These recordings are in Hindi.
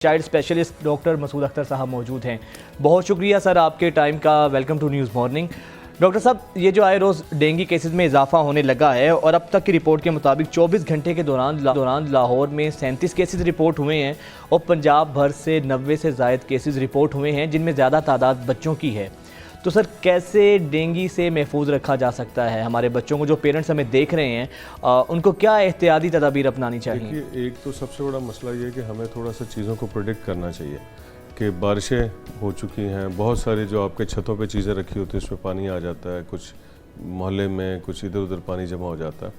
Child specialist doctor Masood Akhtar साहब मौजूद हैं। बहुत शुक्रिया सर आपके टाइम का। Welcome to news morning. Doctor साहब, ये जो आए रोज़ डेंगू केसेस में इजाफा होने लगा है और अब तक की रिपोर्ट के मुताबिक 24 घंटे के दौरान लाहौर में 37 केसेस रिपोर्ट हुए हैं और पंजाब भर से 90 से ज़ायद केसेस रिपोर्ट हुए हैं, जिनमें ज़्यादा तादाद बच्चों की है। तो सर, कैसे डेंगू से महफूज रखा जा सकता है हमारे बच्चों को? जो पेरेंट्स हमें देख रहे हैं उनको क्या एहतियाती तदाबीर अपनानी चाहिए? देखिए, एक तो सबसे बड़ा मसला ये है कि हमें थोड़ा सा चीज़ों को प्रेडिक्ट करना चाहिए कि बारिशें हो चुकी हैं, बहुत सारी जो आपके छतों पे चीज़ें रखी होती हैं उसमें पानी आ जाता है, कुछ मोहल्ले में कुछ इधर उधर पानी जमा हो जाता है।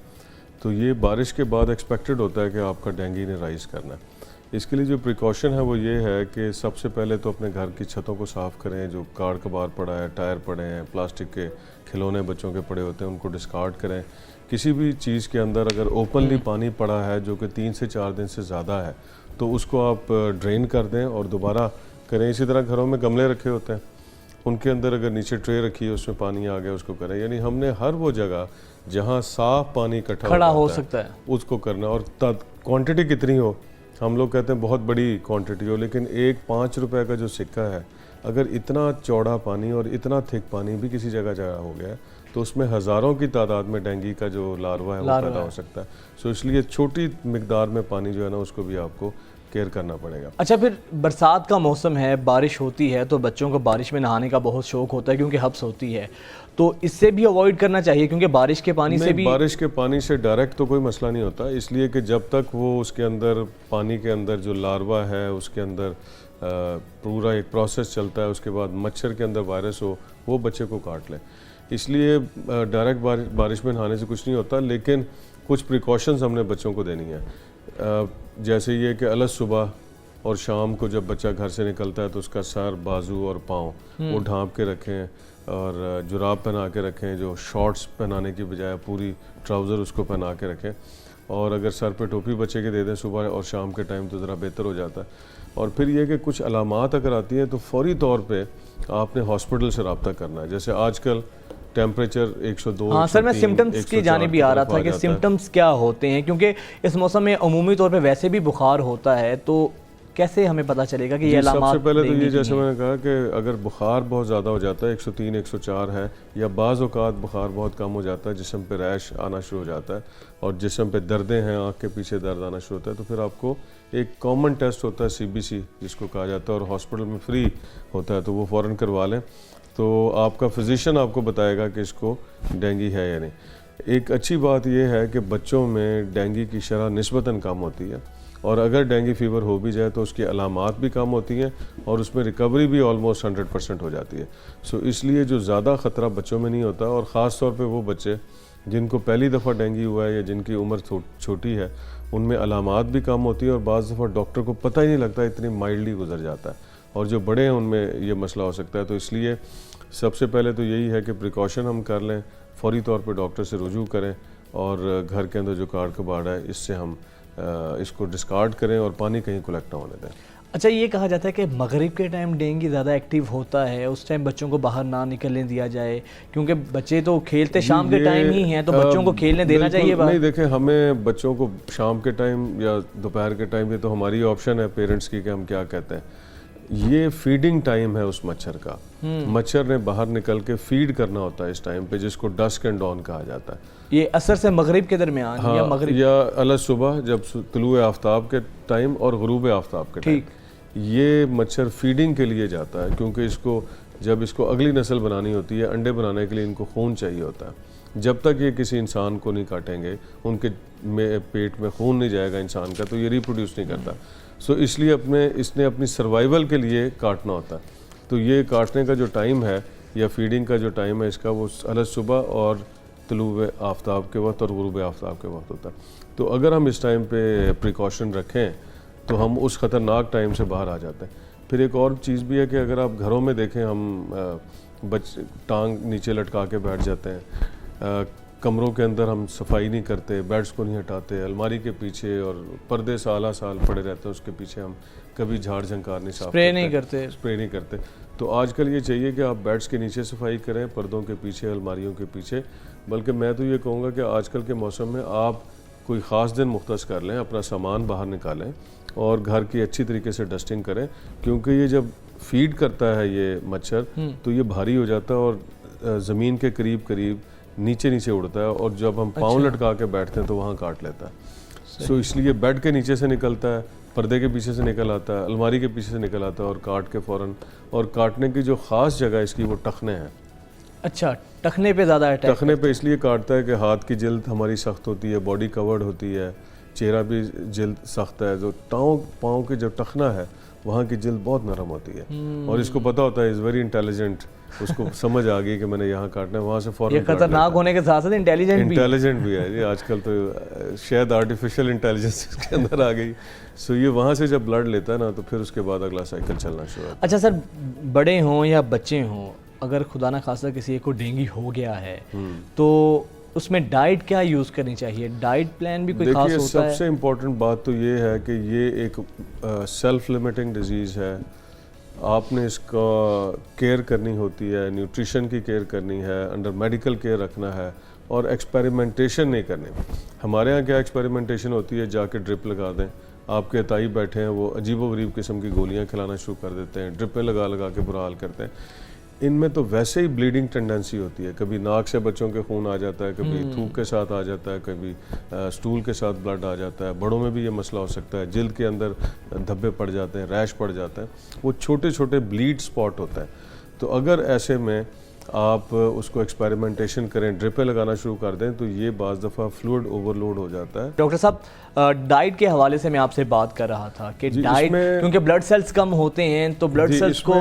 तो ये बारिश के बाद एक्सपेक्टेड होता है कि आपका डेंगू ने राइज़ करना है। इसके लिए जो प्रिकॉशन है वो ये है कि सबसे पहले तो अपने घर की छतों को साफ़ करें। जो कार कबार पड़ा है, टायर पड़े हैं, प्लास्टिक के खिलौने बच्चों के पड़े होते हैं, उनको डिस्कार्ड करें। किसी भी चीज़ के अंदर अगर ओपनली पानी पड़ा है जो कि 3 से 4 दिन से ज़्यादा है तो उसको आप ड्रेन कर दें और दोबारा करें। इसी तरह घरों में गमले रखे होते हैं, उनके अंदर अगर नीचे ट्रे रखी है उसमें पानी आ गया उसको करें। यानी हमने हर वो जगह जहाँ साफ़ पानी इकट्ठा हो सकता है उसको करना। और क्वांटिटी कितनी हो, हम लोग कहते हैं बहुत बड़ी क्वांटिटी हो, लेकिन एक 5 रुपए का जो सिक्का है, अगर इतना चौड़ा पानी और इतना थिक पानी भी किसी जगह हो गया तो उसमें हज़ारों की तादाद में डेंगू का जो लार्वा है वो पैदा हो सकता है। सो इसलिए छोटी मिकदार में पानी जो है ना उसको भी आपको केयर करना पड़ेगा। अच्छा, फिर बरसात का मौसम है, बारिश होती है तो बच्चों को बारिश में नहाने का बहुत शौक होता है क्योंकि हब्स होती है, तो इससे भी अवॉइड करना चाहिए क्योंकि बारिश के पानी से भी। बारिश के पानी से डायरेक्ट तो कोई मसला नहीं होता, इसलिए कि जब तक वो उसके अंदर पानी के अंदर जो लार्वा है उसके अंदर पूरा एक प्रोसेस चलता है, उसके बाद मच्छर के अंदर वायरस हो वो बच्चे को काट ले। इसलिए डायरेक्ट बारिश में नहाने से कुछ नहीं होता, लेकिन कुछ प्रिकॉशंस हमने बच्चों को देनी है। जैसे ये कि अलग सुबह और शाम को जब बच्चा घर से निकलता है तो उसका सर, बाजू और पाँव वो ढाँप के रखें और जुराब पहना के रखें। जो शॉर्ट्स पहनाने की बजाय पूरी ट्राउज़र उसको पहना के रखें। और अगर सर पे टोपी बच्चे के दे दें सुबह और शाम के टाइम तो ज़रा बेहतर हो जाता है। और फिर ये कि कुछ अलामात अगर आती हैं तो फौरी तौर पे आपने हॉस्पिटल से रब्ता करना है। जैसे आजकल टेम्परेचर 102। हाँ सर, मैं सिम्टम्स की जानिब भी आ रहा था कि सिम्टम्स क्या होते हैं, क्योंकि इस मौसम में अमूमी तौर पे वैसे भी बुखार होता है, तो कैसे हमें पता चलेगा कि ये अलामात? सबसे पहले तो ये, जैसे मैंने कहा कि अगर बुखार बहुत ज़्यादा हो जाता है, 103 104 है, या बाज़ औक़ात बुखार बहुत कम हो जाता है, जिस्म पे रैश आना शुरू हो जाता है और जिस्म पे दर्दें हैं, आँख के पीछे दर्द आना शुरू होता है, तो फिर आपको एक कॉमन टेस्ट होता है CBC जिसको कहा जाता है और हॉस्पिटल में फ्री होता है, तो वो फ़ौरन करवा लें। तो आपका फिजिशियन आपको बताएगा कि इसको डेंगू है या नहीं। एक अच्छी बात यह है कि बच्चों में डेंगू की शरह निस्बतन कम होती है और अगर डेंगू फीवर हो भी जाए तो उसकी अलामात भी कम होती हैं और उसमें रिकवरी भी ऑलमोस्ट 100% हो जाती है। सो इसलिए जो ज़्यादा ख़तरा बच्चों में नहीं होता, और ख़ास तौर पे वो बच्चे जिनको पहली दफ़ा डेंगू हुआ है या जिनकी उम्र छोटी है उनमें अलामात भी कम होती है और बाज़ दफ़ा डॉक्टर को पता ही नहीं लगता, इतनी माइल्डली गुजर जाता है। और जो बड़े हैं उनमें ये मसला हो सकता है। तो इसलिए सबसे पहले तो यही है कि प्रिकॉशन हम कर लें, फौरी तौर पे डॉक्टर से रुजू करें और घर के अंदर जो कार कबाड़ है इससे हम इसको डिस्कार्ड करें और पानी कहीं कलेक्ट ना होने दें। अच्छा, ये कहा जाता है कि मगरिब के टाइम डेंगू ज़्यादा एक्टिव होता है, उस टाइम बच्चों को बाहर ना निकलने दिया जाए क्योंकि बच्चे तो खेलते शाम के टाइम ही हैं, तो बच्चों को खेलने देना चाहिए बाहर? नहीं, देखें, हमें बच्चों को शाम के टाइम या दोपहर के टाइम, ये तो हमारी ऑप्शन है पेरेंट्स की कि हम क्या कहते हैं। ये फीडिंग टाइम है उस मच्छर का। मच्छर ने बाहर निकल के फीड करना होता है इस टाइम पे, जिसको डस्क एंड डॉन कहा जाता है। ये असर से मगरिब के दरमियान? हाँ, या मगरिब या अलग सुबह जब तुलुए आफ्ताब के टाइम और गुरूब आफ्ताब के टाइम, ये मच्छर फीडिंग के लिए जाता है क्योंकि इसको जब इसको अगली नस्ल बनानी होती है, अंडे बनाने के लिए इनको खून चाहिए होता है। जब तक ये किसी इंसान को नहीं काटेंगे, उनके पेट में खून नहीं जाएगा इंसान का, तो ये रिप्रोड्यूस नहीं करता। सो इसलिए इसने अपनी सर्वाइवल के लिए काटना होता है। तो ये काटने का जो टाइम है या फीडिंग का जो टाइम है इसका, वो अलग सुबह और तुलुए आफ्ताब के वक्त और गुरूब आफ्ताब के वक्त होता है। तो अगर हम इस टाइम पे प्रिकॉशन रखें तो हम उस ख़तरनाक टाइम से बाहर आ जाते हैं। फिर एक और चीज़ भी है कि अगर आप घरों में देखें, हम टांग नीचे लटका के बैठ जाते हैं, कमरों के अंदर हम सफाई नहीं करते, बेड्स को नहीं हटाते, अलमारी के पीछे और पर्दे साल पड़े रहते हैं, उसके पीछे हम कभी झाड़ झंकार नहीं, स्प्रे नहीं करते। तो आजकल ये चाहिए कि आप बेड्स के नीचे सफाई करें, पर्दों के पीछे, अलमारियों के पीछे। बल्कि मैं तो ये कहूँगा कि आजकल के मौसम में आप कोई ख़ास दिन मुख्तस कर लें, अपना सामान बाहर निकालें और घर की अच्छी तरीके से डस्टिंग करें, क्योंकि ये जब फीड करता है ये मच्छर तो ये भारी हो जाता है और ज़मीन के करीब करीब नीचे नीचे उड़ता है, और जब हम पाँव लटका के बैठते हैं तो वहाँ काट लेता है। सो इसलिए बेड के नीचे से निकलता है, पर्दे के पीछे से निकल आता है, अलमारी के पीछे से निकल आता है और काट के फ़ौरन, और काटने की जो ख़ास जगह इसकी वो टखने हैं। अच्छा, टखने पे ज़्यादा अटैक? टखने पे इसलिए काटता है कि हाथ की जिल्द हमारी सख्त होती है, बॉडी कवर्ड होती है, चेहरा भी जिल्द सख्त है, जो पाँव के जो टखना है वहाँ की जिल्द बहुत नरम होती है, और इसको पता होता है, इज़ वेरी इंटेलिजेंट, उसको समझ आ गई कि मैंने यहाँ काटना है, वहाँ से फौरन। ये खतरनाक होने के साथ साथ इंटेलिजेंट भी है ये आजकल तो शायद आर्टिफिशियल इंटेलिजेंस इसके अंदर आ गई। सो ये वहाँ से जब ब्लड लेता है ना तो फिर उसके बाद अगला साइकिल चलना शुरू होता है। अच्छा सर, बड़े हों या बच्चे हों, अगर खुदा ना खास्ता किसी एक को डेंगू हो गया है तो उसमें डाइट क्या यूज़ करनी चाहिए? डाइट प्लान भी कोई खास होता है? सबसे इम्पोर्टेंट बात तो ये है कि ये एक सेल्फ लिमिटिंग डिजीज़ है, आपने इसका केयर करनी होती है, न्यूट्रिशन की केयर करनी है, अंडर मेडिकल केयर रखना है, और एक्सपेरिमेंटेशन नहीं करनी। हमारे यहाँ क्या एक्सपेरिमेंटेशन होती है, जाके ड्रिप लगा दें, आपके अताई बैठे हैं वो अजीबोगरीब किस्म की गोलियाँ खिलाना शुरू कर देते हैं, ड्रिपें लगा लगा के बुरा हाल करते हैं। इनमें तो वैसे ही ब्लीडिंग टेंडेंसी होती है, कभी नाक से बच्चों के खून आ जाता है, कभी थूक के साथ आ जाता है, कभी स्टूल के साथ ब्लड आ जाता है, बड़ों में भी ये मसला हो सकता है, जिल्द के अंदर धब्बे पड़ जाते हैं, रैश पड़ जाता है, वो छोटे छोटे ब्लीड स्पॉट होता है। तो अगर ऐसे में आप उसको एक्सपेरिमेंटेशन करें, ड्रिपें लगाना शुरू कर दें, तो ये बाज़ दफ़ा फ्लूइड ओवरलोड हो जाता है। डॉक्टर साहब, डाइट के हवाले से मैं आपसे बात कर रहा था कि डाइट, क्योंकि ब्लड सेल्स कम होते हैं तो ब्लड सेल्स को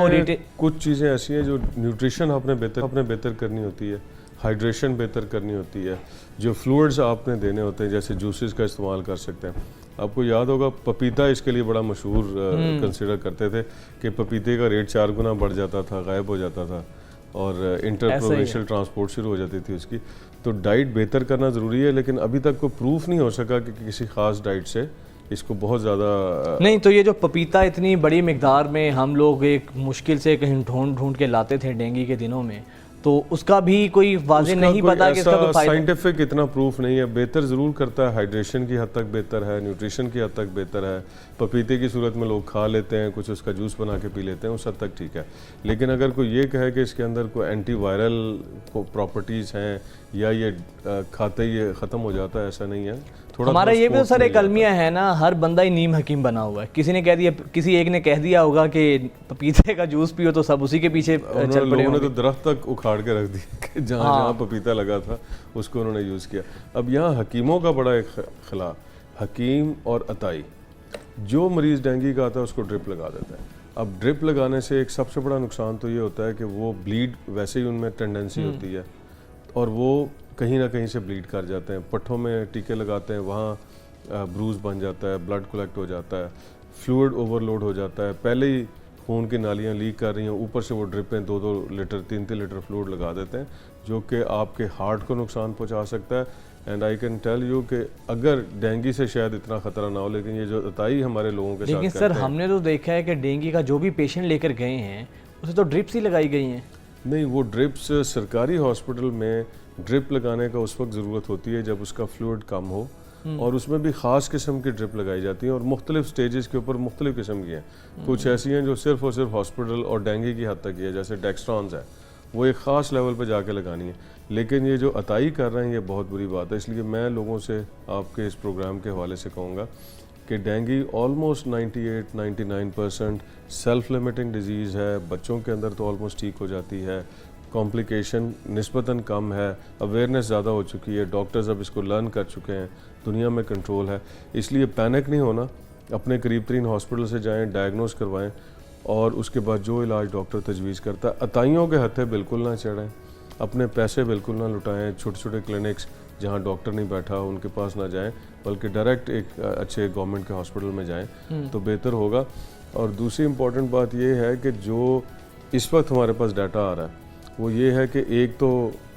कुछ चीज़ें ऐसी हैं जो न्यूट्रिशन आपने बेहतर करनी होती है, हाइड्रेशन बेहतर करनी होती है, जो फ्लूइड्स आपने देने होते हैं, जैसे जूसेस का इस्तेमाल कर सकते हैं। आपको याद होगा पपीता इसके लिए बड़ा मशहूर कंसिडर करते थे कि पपीते का रेट 4 गुना बढ़ जाता था, गायब हो जाता था, और इंटर प्रोविंशियल ट्रांसपोर्ट शुरू हो जाती थी उसकी। तो डाइट बेहतर करना ज़रूरी है, लेकिन अभी तक कोई प्रूफ नहीं हो सका कि किसी ख़ास डाइट से इसको बहुत ज़्यादा नहीं। तो ये जो पपीता इतनी बड़ी मिकदार में हम लोग एक मुश्किल से कहीं ढूंढ के लाते थे डेंगू के दिनों में, तो उसका भी कोई वाज़ेह नहीं पता कि इसका कोई फायदा? साइंटिफिक इतना प्रूफ नहीं है, बेहतर ज़रूर करता है, हाइड्रेशन की हद तक बेहतर है, न्यूट्रिशन की हद तक बेहतर है, पपीते की सूरत में लोग खा लेते हैं, कुछ उसका जूस बना के पी लेते हैं, उस हद तक ठीक है। लेकिन अगर कोई ये कहे कि इसके अंदर कोई एंटीवायरल प्रॉपर्टीज़ हैं या ये खाते ही ये ख़त्म हो जाता है, ऐसा नहीं है। हमारा ये भी तो सर एक अलमिया है ना, हर बंदा ही नीम हकीम बना हुआ है। किसी ने कह दिया, किसी एक ने कह दिया होगा कि पपीते का जूस पियो, तो सब उसी के पीछे चल पड़े। लोगों ने तो दरख्त तक उखाड़ के रख दिया कि जहाँ जहाँ पपीता लगा था उसको उन्होंने यूज़ किया। अब यहाँ हकीमों का बड़ा एक खिला, हकीम और अताई, जो मरीज़ डेंगू का आता है उसको ड्रिप लगा देता है। अब ड्रिप लगाने से एक सबसे बड़ा नुकसान तो ये होता है कि वो ब्लीड, वैसे ही उनमें टेंडेंसी होती है और वो कहीं ना कहीं से ब्लीड कर जाते हैं। पट्ठों में टीके लगाते हैं, वहाँ ब्रूज बन जाता है, ब्लड कलेक्ट हो जाता है, फ्लूइड ओवरलोड हो जाता है, पहले ही खून की नालियाँ लीक कर रही हैं, ऊपर से वो ड्रिपें 2-2 लीटर 3-3 लीटर फ्लूइड लगा देते हैं, जो कि आपके हार्ट को नुकसान पहुँचा सकता है। And I can tell you कि अगर डेंगू से शायद इतना ख़तरा ना हो, लेकिन ये जो अताई हमारे लोगों के साथ, लेकिन सर हमने तो देखा है कि डेंगू का जो भी पेशेंट लेकर गए हैं उसे तो ड्रिप्स ही लगाई गई हैं। नहीं, वो ड्रिप्स सरकारी हॉस्पिटल में ड्रिप लगाने का उस वक्त ज़रूरत होती है जब उसका फ्लूइड कम हो, और उसमें भी ख़ास किस्म की ड्रिप लगाई जाती है और मुख्तलिफ स्टेजेस के ऊपर मुख्तलिफ किस्म की हैं। कुछ ऐसी हैं जो सिर्फ और सिर्फ हॉस्पिटल और डेंगू की हद तक की है, जैसे डेक्स्ट्रॉन्स है, वो एक ख़ास लेवल पर जाके लगानी है। लेकिन ये जो अताई कर रहे हैं ये बहुत बुरी बात है। इसलिए मैं लोगों से आपके इस प्रोग्राम के हवाले से कहूँगा कि dengue almost 98-99% self limiting disease है, बच्चों के अंदर तो ऑलमोस्ट ठीक हो जाती है, कॉम्प्लिकेशन निस्बतन कम है, अवेयरनेस ज़्यादा हो चुकी है, डॉक्टर्स अब इसको लर्न कर चुके हैं, दुनिया में कंट्रोल है। इसलिए पैनिक नहीं होना, अपने करीब तरीन हॉस्पिटल से जाएं, डायग्नोस करवाएं और उसके बाद जो इलाज डॉक्टर तजवीज़ करता है, अताइयों के हथे बिल्कुल ना चढ़ें, अपने पैसे बिल्कुल ना लुटाएं, छोटे छोटे क्लिनिक्स जहाँ डॉक्टर नहीं बैठा उनके पास ना जाएं, बल्कि डायरेक्ट एक अच्छे गवर्नमेंट के हॉस्पिटल में जाएं तो बेहतर होगा। और दूसरी इम्पॉर्टेंट बात यह है कि जो इस वक्त हमारे पास डाटा आ रहा है वो ये है कि एक तो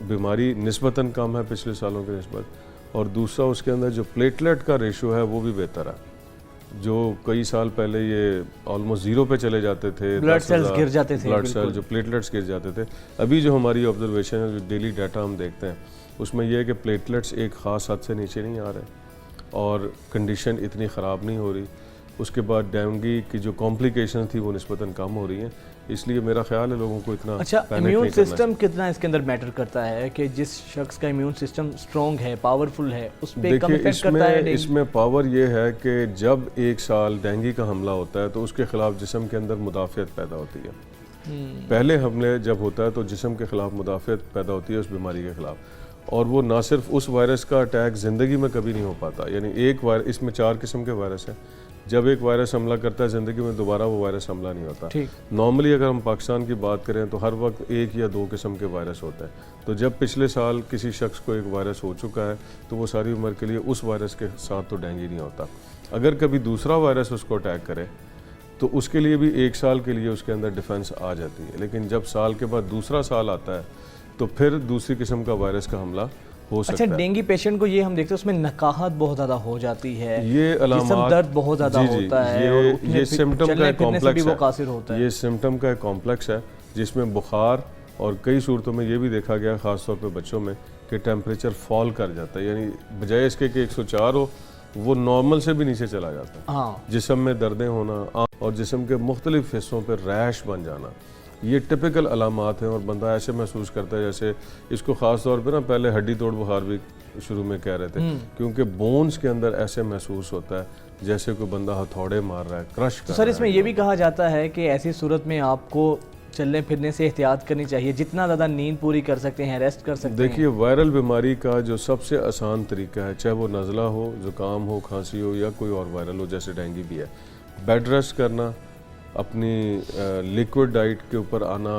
बीमारी निस्बतन कम है पिछले सालों के निस्बत, और दूसरा उसके अंदर जो प्लेटलेट का रेशो है वो भी बेहतर है। जो कई साल पहले ये ऑलमोस्ट ज़ीरो पे चले जाते थे, ब्लड सेल्स गिर जाते थे, ब्लड सेल जो प्लेटलेट्स गिर जाते थे, अभी जो हमारी ऑब्जर्वेशन है, जो डेली डाटा हम देखते हैं उसमें यह है कि प्लेटलेट्स एक ख़ास हद से नीचे नहीं आ रहे और कंडीशन इतनी ख़राब नहीं हो रही। उसके बाद डेंगू की जो कॉम्प्लिकेशन थी वो निस्बतन कम हो रही हैं। इसलिए मेरा ख्याल है लोगों को इतना अच्छा, पैनिक इम्यून नहीं करना सिस्टम कितना इसके अंदर मैटर करता है कि जिस शख्स का इम्यून सिस्टम स्ट्रॉन्ग है, पावरफुल है, उस पर कम देखिए इफेक्ट करता है डेंगू? इसमें पावर ये है कि जब एक साल डेंगू का हमला होता है तो उसके खिलाफ जिस्म के अंदर मुदाफ़ियत पैदा होती है। पहले हमले जब होता है तो जिस्म के खिलाफ मुदाफ़ियत पैदा होती है उस बीमारी के खिलाफ, और वो ना सिर्फ उस वायरस का अटैक ज़िंदगी में कभी नहीं हो पाता। यानी एक वायरस, इसमें 4 किस्म के वायरस हैं। जब एक वायरस हमला करता है ज़िंदगी में दोबारा वो वायरस हमला नहीं होता। नॉर्मली अगर हम पाकिस्तान की बात करें तो हर वक्त 1 या 2 किस्म के वायरस होते हैं। तो जब पिछले साल किसी शख्स को एक वायरस हो चुका है तो वो सारी उम्र के लिए उस वायरस के साथ तो डेंगू नहीं होता। अगर कभी दूसरा वायरस उसको अटैक करे तो उसके लिए भी 1 साल के लिए उसके अंदर डिफेंस आ जाती है। लेकिन जब साल के बाद दूसरा साल आता है तो फिर दूसरी किस्म का वायरस का हमला हो सकता है। अच्छा, डेंगू पेशेंट को ये हम देखते हैं उसमें नकाहत बहुत ज़्यादा हो जाती है, ये अलामात, दर्द बहुत ज़्यादा होता है, और ये सिम्टम का एक कॉम्प्लेक्स वो कासिर होता है। ये सिम्टम का एक कॉम्प्लेक्स है जिसमें बुखार, और कई सूरतों में ये भी देखा गया ख़ासतौर पे बच्चों में कि टेम्परेचर फॉल कर जाता है। यानी बजाय इसके कि 104 हो वो नॉर्मल से भी नीचे चला जाता है। हाँ। जिस्म में दर्दें होना और जिस्म के मुख्तलिफ हिस्सों पर रैश बन जाना, ये टिपिकल अलामात हैं। और बंदा ऐसे महसूस करता है जैसे इसको ख़ास तौर पे ना पहले हड्डी तोड़ बुखार भी शुरू में कह रहे थे, क्योंकि बोन्स के अंदर ऐसे महसूस होता है जैसे कोई बंदा हथौड़े मार रहा है, क्रश कर तो सर इसमें ये भी कहा जाता है कि ऐसी सूरत में आपको चलने फिरने से एहतियात करनी चाहिए, जितना ज़्यादा नींद पूरी कर सकते हैं, रेस्ट कर सकते हैं। देखिए, वायरल बीमारी का जो सबसे आसान तरीका है, चाहे वो नज़ला हो, ज़ुकाम हो, खांसी हो या कोई और वायरल हो जैसे डेंगू भी है, बेड रेस्ट करना, अपनी लिक्विड डाइट के ऊपर आना,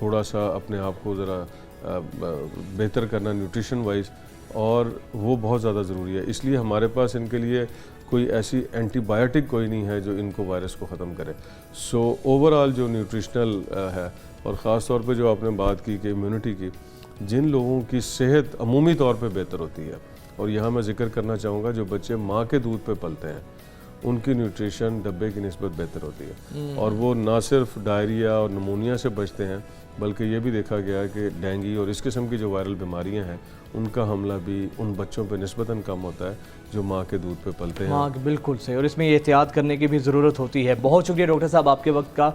थोड़ा सा अपने आप को ज़रा बेहतर करना न्यूट्रिशन वाइज, और वो बहुत ज़्यादा ज़रूरी है। इसलिए हमारे पास इनके लिए कोई ऐसी एंटीबायोटिक कोई नहीं है जो इनको वायरस को ख़त्म करे। सो ओवरऑल जो न्यूट्रिशनल है, और ख़ास तौर पे जो आपने बात की कि इम्यूनिटी की, जिन लोगों की सेहत अमूमी तौर पे बेहतर होती है, और यहाँ मैं ज़िक्र करना चाहूँगा जो बच्चे माँ के दूध पे पलते हैं उनकी न्यूट्रिशन डब्बे की निस्बत बेहतर होती है, और वो ना सिर्फ डायरिया और नमूनिया से बचते हैं बल्कि ये भी देखा गया है कि डेंगू और इस किस्म की जो वायरल बीमारियां हैं उनका हमला भी उन बच्चों पे निस्बतन कम होता है जो माँ के दूध पे पलते हैं। बिल्कुल सही, और इसमें एहतियात करने की भी ज़रूरत होती है। बहुत शुक्रिया डॉक्टर साहब आपके वक्त का।